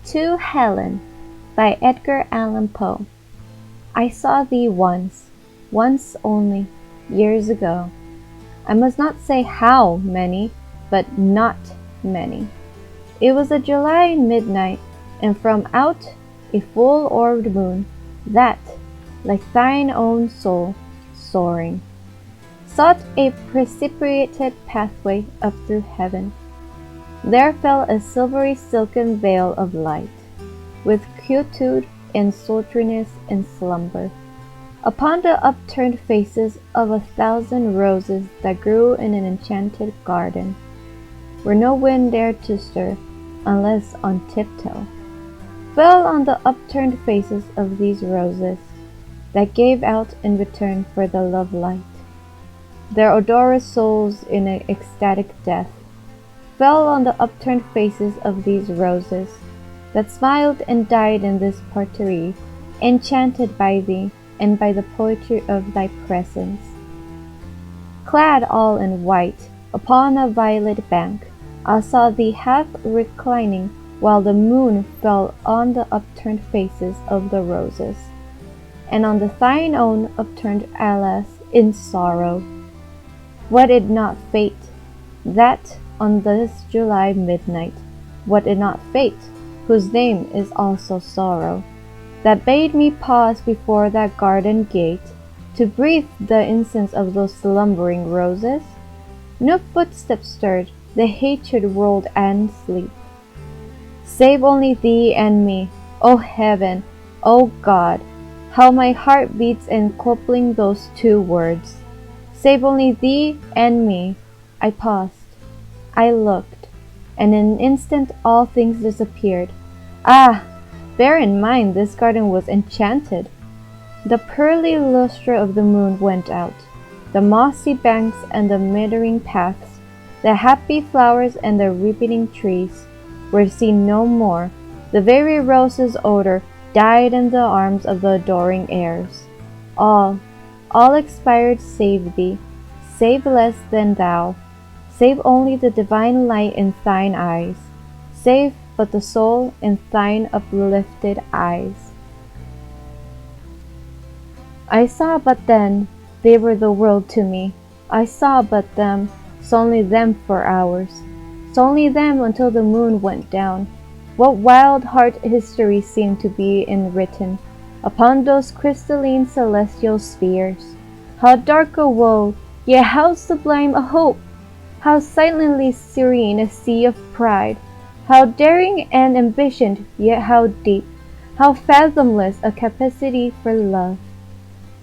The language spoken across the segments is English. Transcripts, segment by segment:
To Helen by Edgar Allan Poe. I saw thee once only, years ago. I must not say how many, but not many. It was a July midnight, and from out a full-orbed moon that, like thine own soul, soaring, sought a precipitated pathway up through heaven. There fell a silvery silken veil of light, with quietude and sultriness and slumber, upon the upturned faces of 1,000 roses that grew in an enchanted garden, where no wind dared to stir, unless on tiptoe, fell on the upturned faces of these roses, that gave out in return for the love-light. Their odorous souls in an ecstatic death fell on the upturned faces of these roses, that smiled and died in this parterre, enchanted by thee and by the poetry of thy presence. Clad all in white, upon a violet bank, I saw thee half reclining, while the moon fell on the upturned faces of the roses, and on the thine own upturned, alas, in sorrow. Was it not fate that on this July midnight, was it not fate, whose name is also sorrow, that bade me pause before that garden gate, to breathe the incense of those slumbering roses? No footstep stirred, the hatred rolled and sleep, save only thee and me. O heaven, O God, how my heart beats in coupling those two words, save only thee and me. I paused, I looked, and in an instant all things disappeared. Ah! Bear in mind this garden was enchanted. The pearly lustre of the moon went out. The mossy banks and the meandering paths, the happy flowers and the repeating trees, were seen no more. The very rose's odor died in the arms of the adoring airs. All expired save thee, save less than thou, save only the divine light in thine eyes, save but the soul in thine uplifted eyes. I saw but then, they were the world to me. I saw but them, only them for hours, only them until the moon went down. What wild heart history seemed to be enwritten upon those crystalline celestial spheres! How dark a woe, yet how sublime a hope! How silently serene a sea of pride! How daring and ambition, yet how deep, how fathomless a capacity for love!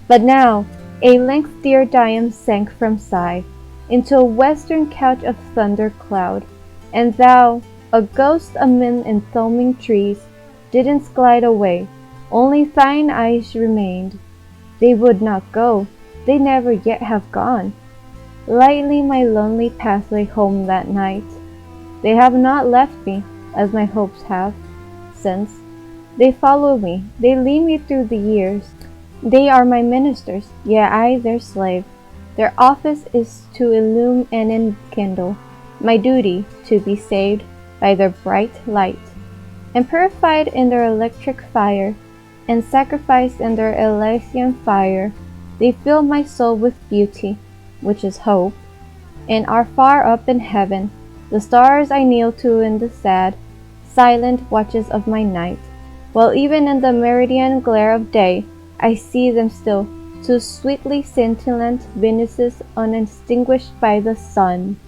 But now a lengthier diam sank from sigh into a western couch of thunder cloud, and thou, a ghost amid enthroned trees, didst glide away. Only thine eyes remained. They would not go, they never yet have gone. Lightly my lonely pathway home that night. They have not left me, as my hopes have, since. They follow me, they lead me through the years. They are my ministers, yet I their slave. Their office is to illume and enkindle, my duty to be saved by their bright light, and purified in their electric fire, and sacrificed in their Elysian fire. They fill my soul with beauty, which is hope, and are far up in heaven. The stars I kneel to in the sad, silent watches of my night, while even in the meridian glare of day I see them still, two sweetly scintillant Venuses unextinguished by the sun.